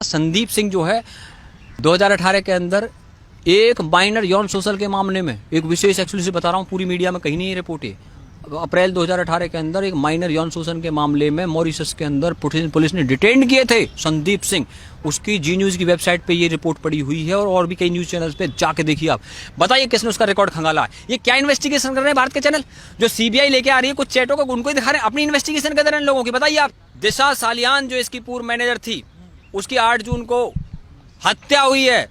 संदीप सिंह जो है 2018 के अंदर एक माइनर यौन शोषण के मामले में एक विशेष एक्सक्लूसिव बता रहा हूँ, पूरी मीडिया में कहीं नहीं रिपोर्ट है। अप्रैल 2018 के अंदर एक माइनर यौन शोषण के मामले में मॉरिशस के अंदर पुलिस ने डिटेन किए थे संदीप सिंह। उसकी जी न्यूज की वेबसाइट पे ये रिपोर्ट पड़ी हुई है और भी कई न्यूज चैनल्स पे जाके देखिए आप। बताइए किसने उसका रिकॉर्ड खंगाला? ये क्या इन्वेस्टिगेशन कर रहे हैं भारत के चैनल? जो सीबीआई लेके आ रही है कुछ चैटों को, उनको ही दिखा रहे हैं, अपनी इन्वेस्टिगेशन कर रहे हैं लोगों की। बताइए आप। दिशा सालियान जो इसकी पूर्व मैनेजर थी, उसकी 8 जून को हत्या हुई है।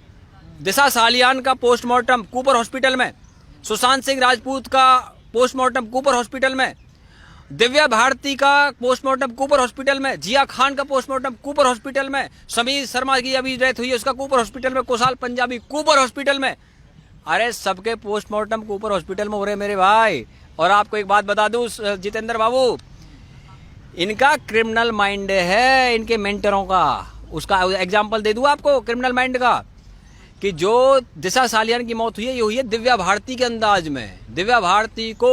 दिशा सालियान का पोस्टमार्टम कूपर हॉस्पिटल में, सुशांत सिंह राजपूत का पोस्टमार्टम कूपर हॉस्पिटल में, दिव्या भारती का पोस्टमार्टम कूपर हॉस्पिटल में, जिया खान का पोस्टमार्टम कूपर हॉस्पिटल में, समीर शर्मा की अभी डेथ हुई है उसका कूपर हॉस्पिटल में, कुशाल पंजाबी कूपर हॉस्पिटल में। अरे सबके पोस्टमार्टम कूपर हॉस्पिटल में हो रहे मेरे भाई। और आपको एक बात बता दूं जितेंद्र बाबू, इनका क्रिमिनल माइंड है, इनके मेंटरों का। उसका एग्जाम्पल दे दूं आपको क्रिमिनल माइंड का, कि जो दिशा सालियान की मौत हुई है ये हुई है दिव्या भारती के अंदाज में। दिव्या भारती को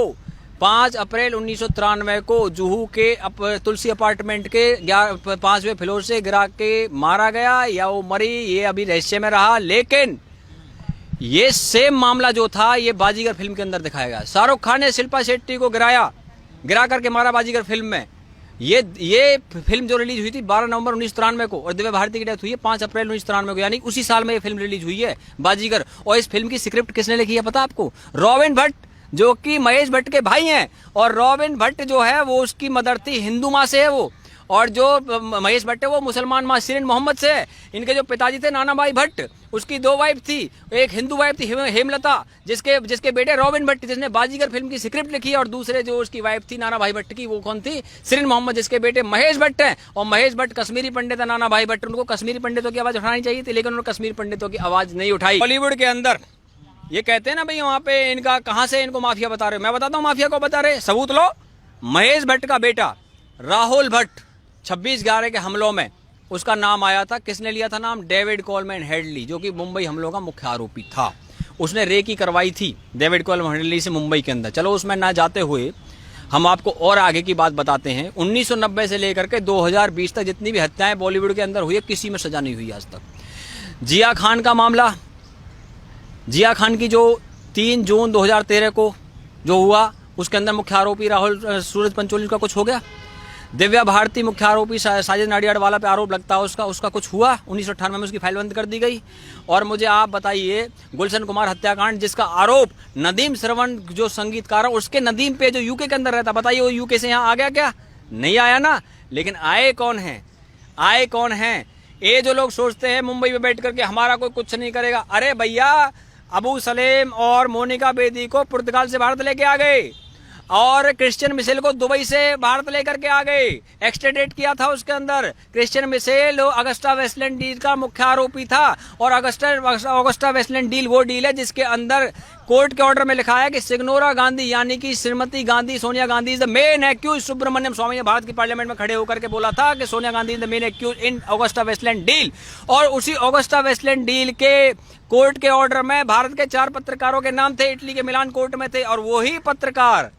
5 अप्रैल 1993 को जुहू के तुलसी अपार्टमेंट के 5वें फ्लोर से गिरा के मारा गया, या वो मरी ये अभी रहस्य में रहा। लेकिन ये सेम मामला जो था ये बाजीगर फिल्म के अंदर दिखाया गया। शाहरुख खान ने शिल्पा शेट्टी को गिरा करके मारा बाजीगर फिल्म में। ये फिल्म जो रिलीज हुई थी 12 नवंबर 1993 को, और दिव्या भारती की डेथ हुई है 5 अप्रैल 1993 को, यानी उसी साल में ये फिल्म रिलीज हुई है बाजीगर। और इस फिल्म की स्क्रिप्ट किसने लिखी है पता आपको? रॉबिन भट्ट, जो कि महेश भट्ट के भाई हैं। और रॉबिन भट्ट जो है वो उसकी मदर थी, हिंदू माँ से है वो, और जो महेश भट्ट है वो मुसलमान माँ शिरीन मोहम्मद से है। इनके जो पिताजी थे नाना भाई भट्ट, उसकी 2 वाइफ थी, एक हिंदू वाइफ थी हेमलता, जिसके बेटे रॉबिन भट्ट जिसने बाजीगर फिल्म की स्क्रिप्ट लिखी, और दूसरे जो उसकी वाइफ थी नाना भाई भट्ट की, वो कौन थी? शिरीन मोहम्मद, जिसके बेटे महेश भट्ट हैं। और महेश भट्ट कश्मीरी पंडित है, नाना भाई भट्ट। उनको कश्मीरी पंडितों की आवाज उठानी चाहिए थी, लेकिन उन्होंने कश्मीरी पंडितों की आवाज नहीं उठाई। बॉलीवुड के अंदर ये कहते हैं ना भाई वहां पे इनका कहां से इनको माफिया बता रहे हो, मैं बताता हूँ माफिया को बता रहे, सबूत लो। महेश भट्ट का बेटा राहुल भट्ट 26/11 के हमलों में उसका नाम आया था। किसने लिया था नाम? डेविड कोलमैन हेडली, जो कि मुंबई हमलों का मुख्य आरोपी था। उसने रेकी करवाई थी डेविड कोलमैन हेडली से मुंबई के अंदर। चलो उसमें ना जाते हुए हम आपको और आगे की बात बताते हैं। 1990 से लेकर के 2020 तक जितनी भी हत्याएं बॉलीवुड के अंदर हुई है, किसी में सजा नहीं हुई आज तक। जिया खान का मामला, जिया खान की जो 3 जून 2013 को जो हुआ, उसके अंदर मुख्य आरोपी राहुल सूरज पंचोली का कुछ हो गया। दिव्या भारती मुख्य आरोपी साजिद नाडियाडवाला पे आरोप लगता है उसका कुछ हुआ, 1998 में उसकी फाइल बंद कर दी गई। और मुझे आप बताइए गुलशन कुमार हत्याकांड, जिसका आरोप नदीम श्रवण जो संगीतकार है उसके नदीम पे जो यूके के अंदर रहता, बताइए वो यूके से यहाँ आ गया क्या? नहीं आया ना। लेकिन आए कौन है? ये जो लोग सोचते हैं मुंबई में बैठ करके हमारा कोई कुछ नहीं करेगा, अरे भैया अबू सलेम और मोनिका बेदी को पुर्तगाल से भारत लेके आ गए, और क्रिश्चियन मिशेल को दुबई से भारत लेकर के आ गए, एक्सट्रेडेट किया था। उसके अंदर Christian Michel Agusta Westland deal का मुख्य आरोपी था। और अगस्टा वेस्टलैंड डील वो डील है जिसके अंदर कोर्ट के ऑर्डर में लिखा है कि सिग्नोरा गांधी यानी कि Shrimati Gandhi, Sonia Gandhi is the main accuse. Subramanian Swamy ने भारत की पार्लियामेंट में खड़े होकर के बोला था कि Sonia Gandhi is the main accused in Agusta Westland deal. और उसी अगस्टा वेस्टलैंड डील के कोर्ट के ऑर्डर में भारत के 4 पत्रकारों के नाम थे, इटली के मिलान कोर्ट में थे। और वही पत्रकार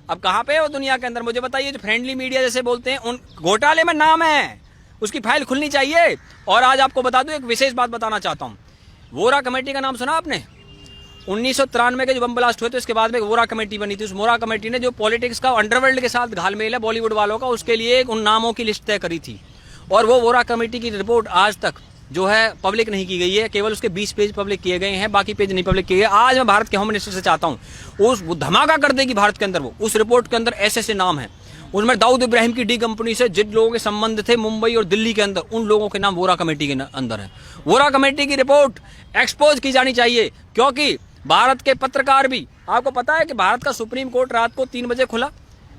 अब कहां पे है वो दुनिया के अंदर? मुझे बताइए। जो फ्रेंडली मीडिया जैसे बोलते हैं, उन घोटाले में नाम है, उसकी फाइल खुलनी चाहिए। और आज आपको बता दूं, एक विशेष बात बताना चाहता हूं। वोरा कमेटी का नाम सुना आपने? 1993 के जो बम ब्लास्ट हुए थे उसके बाद में वोरा कमेटी बनी थी। उस वोरा कमेटी ने जो पॉलिटिक्स का अंडरवर्ल्ड के साथ घालमेल है बॉलीवुड वालों का, उसके लिए उन नामों की लिस्ट तय करी थी। और वो वोरा कमेटी की रिपोर्ट आज तक जो है पब्लिक नहीं की गई है, केवल उसके 20 पेज पब्लिक किए गए हैं, बाकी पेज नहीं पब्लिक किए गए। आज मैं भारत के होम मिनिस्टर से चाहता हूं उस धमाका कर देगी भारत के अंदर। वो उस रिपोर्ट के अंदर ऐसे नाम है, उसमें दाऊद इब्राहिम की डी कंपनी से जिन लोगों के संबंध थे मुंबई और दिल्ली के अंदर, उन लोगों के नाम वोरा कमेटी के अंदर है। वोरा कमेटी की रिपोर्ट एक्सपोज की जानी चाहिए, क्योंकि भारत के पत्रकार भी, आपको पता है कि भारत का सुप्रीम कोर्ट रात को 3 बजे खुला,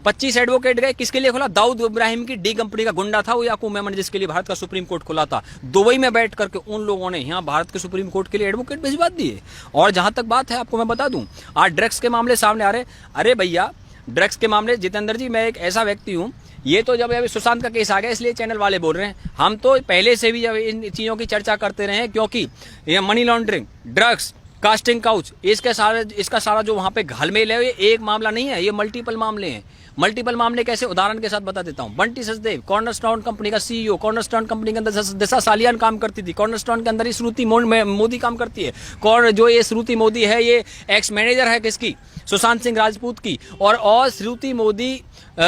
25 एडवोकेट गए। किसके लिए खुला? दाऊद इब्राहिम की डी कंपनी का गुंडा था वो याकूब मेमन, जिसके लिए भारत का सुप्रीम कोर्ट खुला था। दुबई में बैठ करके उन लोगों ने यहाँ भारत के सुप्रीम कोर्ट के लिए एडवोकेट भिजवा दिए। और जहां तक बात है, आपको मैं बता दूं, आज ड्रग्स के मामले सामने आ रहे। अरे भैया ड्रग्स के मामले, जितेंद्र जी मैं एक ऐसा व्यक्ति हूँ, ये तो जब अभी सुशांत का केस आ गया इसलिए चैनल वाले बोल रहे हैं, हम तो पहले से भी जब इन चीजों की चर्चा करते रहे हैं, क्योंकि ये money laundering, drugs casting couch, इसका सारा जो वहाँ पे घालमेल है, ये एक मामला नहीं है, ये मल्टीपल मामले हैं। मल्टीपल मामले कैसे, उदाहरण के साथ बता देता हूँ। बंटी सचदेव कॉर्नरस्टोन कंपनी का सीईओ, कॉर्नरस्टोन कंपनी के अंदर दिशा सालियान काम करती थी, कॉर्नरस्टोन के अंदर ही श्रुति मोदी काम करती है। जो ये श्रुति मोदी है, ये एक्स मैनेजर है किसकी, सुशांत सिंह राजपूत की। और श्रुति मोदी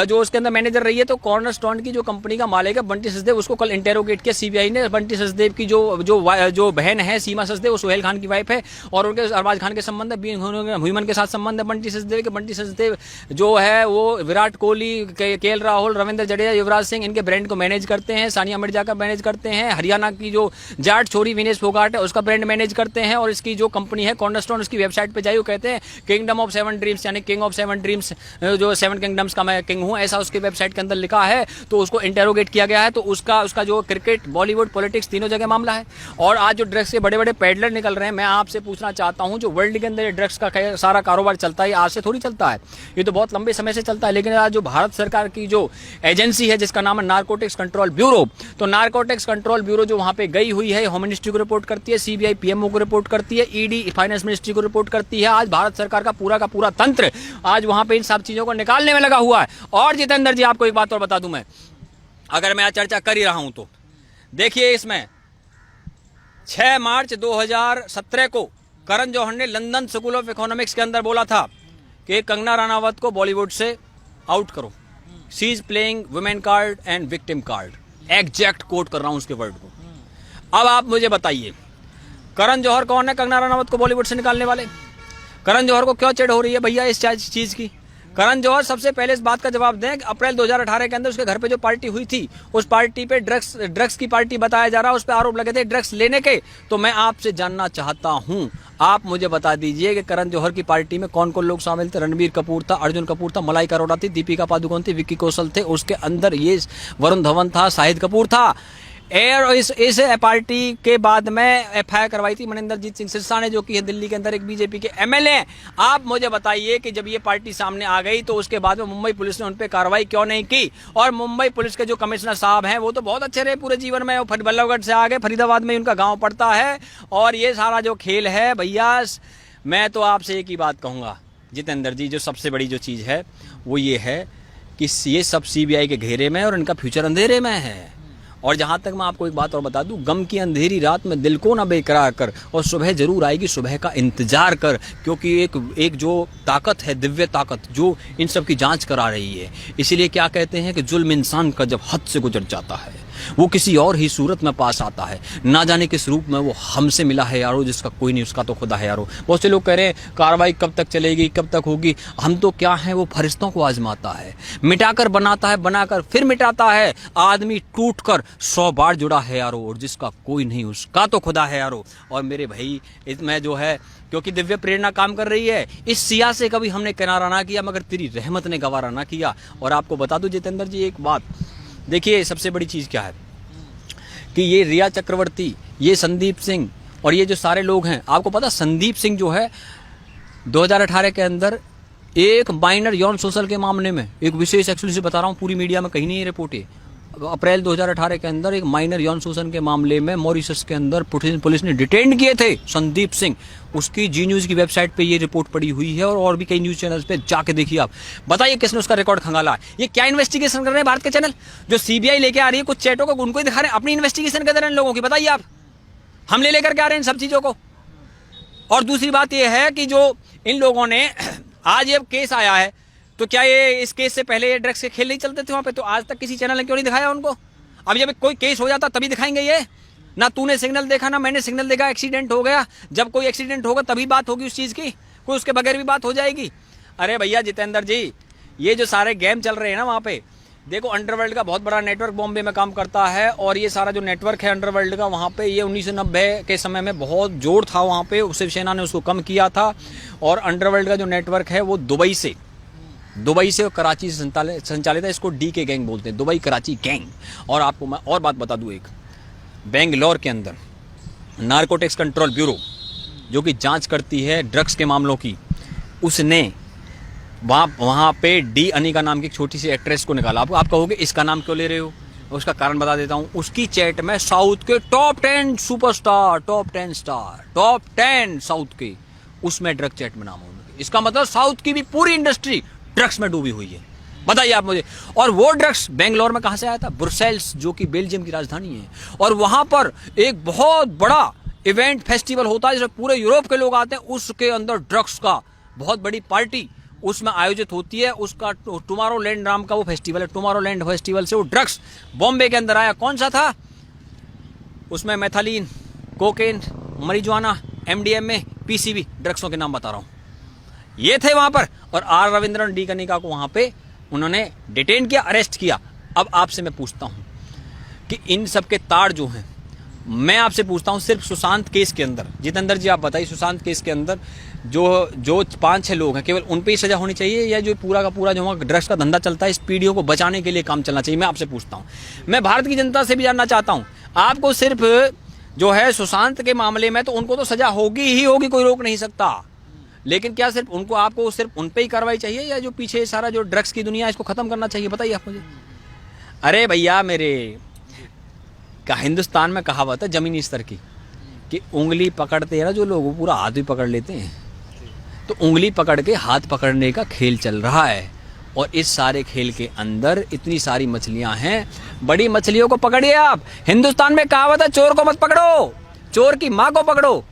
जो उसके अंदर मैनेजर रही है, तो कॉर्नरस्टोन की जो कंपनी का मालिक है बंटी सचदेव, उसको कल इंटेरोगेट किया सीबीआई ने। बंटी सचदेव की जो बहन है सीमा सचदेव, वो सोहेल खान की वाइफ है, और उनके अरबाज खान के संबंध है, ह्यूमन के साथ संबंध है बंटी सचदेव के। बंटी सचदेव जो है वो विराट कोहली, केएल राहुल, रविंद्र जडेजा, युवराज सिंह, इनके ब्रांड को मैनेज करते हैं। सानिया मिर्जा का मैनेज करते हैं। हरियाणा की जो जाट छोरी विनेश फोगाट है, उसका ब्रांड मैनेज करते हैं। और इसकी जो कंपनी है कॉर्नरस्टोन, उसकी वेबसाइट पे जाइए, कहते हैं किंगडम ऑफ 7 ड्रीम्स, यानी किंग ऑफ 7 ड्रीम्स, जो 7 किंगडम्स का मैं किंग हूं, ऐसा उसके वेबसाइट के अंदर लिखा है। तो उसको इंटेरोगेट किया गया है। तो उसका जो क्रिकेट, बॉलीवुड, पॉलिटिक्स, तीनों जगह मामला है। और आज जो ड्रग्स के बड़े बड़े पेडलर निकल रहे हैं, मैं आपसे पूछना चाहता हूं, जो वर्ल्ड के अंदर ड्रग्स का सारा कारोबार चलता है, आज से थोड़ी चलता है, ये तो बहुत लंबे समय से चलता है। लेकिन आज जो भारत सरकार की जो एजेंसी है, जिसका नाम है नारकोटिक्स कंट्रोल ब्यूरो, तो नारकोटिक्स कंट्रोल ब्यूरो जो वहां पे गई हुई है, होम मिनिस्ट्री को रिपोर्ट करती है, सीबीआई पीएमओ को रिपोर्ट करती है, ईडी फाइनेंस मिनिस्ट्री को रिपोर्ट करती है। आज भारत सरकार का पूरा तंत्र आज वहां पे इन सब चीजों को निकालने में लगा हुआ है। और जितेंद्र जी, आपको एक बात और बता दूं, मैं अगर मैं आज चर्चा कर ही रहा हूं तो देखिए, इसमें 6 मार्च 2017 को करण जौहर ने लंदन स्कूल ऑफ इकोनॉमिक्स के अंदर बोला था कि कंगना रनावत को बॉलीवुड से आउट करो, she is playing women card and victim card. Exact quote कर रहा हूं उसके वर्ड को। अब आप मुझे बताइए, करण जौहर कौन है कंगना रनावत को बॉलीवुड से निकालने वाले? करण जौहर को क्यों चिढ़ हो रही है भैया इस चीज की? करण जौहर सबसे पहले इस बात का जवाब दें कि अप्रैल 2018 के अंदर उसके घर पे जो पार्टी हुई थी, उस पार्टी पे ड्रग्स की पार्टी बताया जा रहा है, उस पे आरोप लगे थे ड्रग्स लेने के। तो मैं आपसे जानना चाहता हूं, आप मुझे बता दीजिए कि करण जौहर की पार्टी में कौन कौन लोग शामिल थे? रणबीर कपूर था, अर्जुन कपूर था, मलाइका अरोड़ा थी, दीपिका पादुकोण थी, विक्की कौशल थे, उसके अंदर ये वरुण धवन था, शाहिद कपूर था। इस पार्टी के बाद में एफआईआर करवाई थी मनिंदरजीत सिंह सिरसा ने, जो कि है दिल्ली के अंदर एक बीजेपी के एमएलए। आप मुझे बताइए कि जब ये पार्टी सामने आ गई तो उसके बाद में मुंबई पुलिस ने उन पर कार्रवाई क्यों नहीं की? और मुंबई पुलिस के जो कमिश्नर साहब हैं, वो तो बहुत अच्छे रहे पूरे जीवन में, बल्लभगढ़ से आ गए, फरीदाबाद में उनका गाँव पड़ता है। और ये सारा जो खेल है भैया, मैं तो आपसे एक ही बात कहूँगा जितेंद्र जी, जो सबसे बड़ी जो चीज़ है वो ये है कि ये सब सीबीआई के घेरे में और इनका फ्यूचर अंधेरे में है। और जहाँ तक मैं आपको एक बात और बता दूं, गम की अंधेरी रात में दिल को ना बेकरार कर, और सुबह जरूर आएगी, सुबह का इंतजार कर, क्योंकि एक जो ताकत है, दिव्य ताकत, जो इन सब की जांच करा रही है। इसीलिए क्या कहते हैं कि जुल्म इंसान का जब हद से गुजर जाता है, वो किसी और ही सूरत में पास आता है, ना जाने किस रूप में वो हमसे मिला है यारो, जिसका कोई नहीं, उसका तो खुदा है यारो। बहुत से लोग कह रहे हैं कार्रवाई कब तक चलेगी, कब तक होगी। हम तो क्या है, वो फरिश्तों को आजमाता है, मिटाकर बनाता है, बनाकर फिर मिटाता है। आदमी टूटकर 100 बार जुड़ा है यारो, और जिसका कोई नहीं, उसका तो खुदा है यारो। और मेरे भाई, इसमें जो है, क्योंकि दिव्य प्रेरणा काम कर रही है, इस सिया से कभी हमने किनारा ना किया, मगर तेरी रहमत ने गवारा ना किया। और आपको बता दूं जितेंद्र जी एक बात, देखिए सबसे बड़ी चीज़ क्या है कि ये रिया चक्रवर्ती, ये संदीप सिंह और ये जो सारे लोग हैं, आपको पता संदीप सिंह जो है 2018 के अंदर एक माइनर यौन शोषण के मामले में, एक विशेष एक्सक्लूसिव बता रहा हूँ, पूरी मीडिया में कहीं नहीं रिपोर्ट है, अप्रैल 2018 के अंदर एक माइनर यौन शोषण के मामले में मॉरिशस के अंदर पुलिस ने डिटेन किए थे संदीप सिंह। उसकी जी न्यूज़ की वेबसाइट पे ये रिपोर्ट पड़ी हुई है, और भी कई न्यूज़ चैनल्स पे जाके देखिए आप। बताइए किसने उसका रिकॉर्ड खंगाला? ये क्या इन्वेस्टिगेशन कर रहे हैं भारत के चैनल? जो सीबीआई लेके आ रही है कुछ चैटों को, उनको ही दिखा रहे हैं, अपनी इन्वेस्टिगेशन कर रहे हैं लोगों की। बताइए आप, हम ले लेकर के आ रहे हैं इन सब चीज़ों को। और दूसरी बात यह है कि जो इन लोगों ने आज ये केस आया है, तो क्या ये इस केस से पहले ये ड्रग्स के खेल नहीं चलते थे वहाँ पे? तो आज तक किसी चैनल ने क्यों नहीं दिखाया उनको? अब जब कोई केस हो जाता तभी दिखाएंगे ये। ना तूने सिग्नल देखा, ना मैंने सिग्नल देखा, एक्सीडेंट हो गया। जब कोई एक्सीडेंट होगा तभी बात होगी उस चीज़ की, कोई उसके बगैर भी बात हो जाएगी। अरे भैया जितेंद्र जी, ये जो सारे गेम चल रहे हैं ना वहाँ पे, देखो अंडरवर्ल्ड का बहुत बड़ा नेटवर्क बॉम्बे में काम करता है, और ये सारा जो नेटवर्क है अंडरवर्ल्ड का, वहाँ पे ये 1990 के समय में बहुत जोर था वहाँ पे, शिवसेना ने उसको कम किया था। और अंडरवर्ल्ड का जो नेटवर्क है वो दुबई से और कराची से संचालित है। इसको डी के गैंग बोलते हैं, दुबई कराची गैंग। और आपको मैं और बात बता दूं, एक बेंगलोर के अंदर नारकोटिक्स कंट्रोल ब्यूरो जो कि जांच करती है ड्रग्स के मामलों की, उसने वहाँ पे डी अनिका नाम की एक छोटी सी एक्ट्रेस को निकाला। आप कहोगे इसका नाम क्यों ले रहे हो? उसका कारण बता देता हूं। उसकी चैट में साउथ के top 10 superstar, top 10 star, top 10 south के, उसमें ड्रग चैट में नाम है उनके। इसका मतलब साउथ की भी पूरी इंडस्ट्री ड्रग्स में डूबी हुई है। बताइए आप मुझे। और वो ड्रग्स बेंगलोर में कहां से आया था? ब्रुसेल्स, जो कि बेल्जियम की राजधानी है। और वहां पर एक बहुत बड़ा इवेंट फेस्टिवल होता है जिसमें पूरे यूरोप के लोग आते हैं। उसके अंदर ड्रग्स का बहुत बड़ी पार्टी उसमें आयोजित होती है। उसका टुमारोलैंड नाम का वो फेस्टिवल है। टुमारोलैंड फेस्टिवल से वो ड्रग्स बॉम्बे के अंदर आया। कौन सा था? उसमें मेथालीन, कोकेन, मरिजुआना, एमडीएमए, पीसीबी ड्रग्सों के नाम बता रहा हूं। ये थे वहां पर। और आर रविंद्रन डी कनिका को वहां पे उन्होंने डिटेन किया, अरेस्ट किया। अब आपसे मैं पूछता हूं कि इन सब के तार जो हैं, मैं आपसे पूछता हूं सिर्फ सुशांत केस के अंदर, जितेंद्र जी आप बताइए, सुशांत केस के अंदर जो 5-6 लोग हैं, केवल उन पे ही सजा होनी चाहिए या जो पूरा का पूरा जो ड्रग्स का धंधा चलता है इस पीढ़ियों को बचाने के लिए काम चलना चाहिए? मैं आपसे पूछता हूं। मैं भारत की जनता से भी जानना चाहता हूं। आपको सिर्फ जो है सुशांत के मामले में तो उनको तो सजा होगी ही होगी, कोई रोक नहीं सकता। लेकिन क्या सिर्फ उनको, आपको सिर्फ उन पे ही कार्रवाई चाहिए या जो पीछे सारा जो ड्रग्स की दुनिया है इसको खत्म करना चाहिए? बताइए आप मुझे। अरे भैया मेरे का हिंदुस्तान में कहावत है जमीनी स्तर की कि उंगली पकड़ते हैं ना जो लोग, वो पूरा हाथ भी पकड़ लेते हैं। तो उंगली पकड़ के हाथ पकड़ने का खेल चल रहा है। और इस सारे खेल के अंदर इतनी सारी मछलियां हैं। बड़ी मछलियों को पकड़िए आप। हिंदुस्तान में कहावत है चोर को मत पकड़ो, चोर की मां को पकड़ो।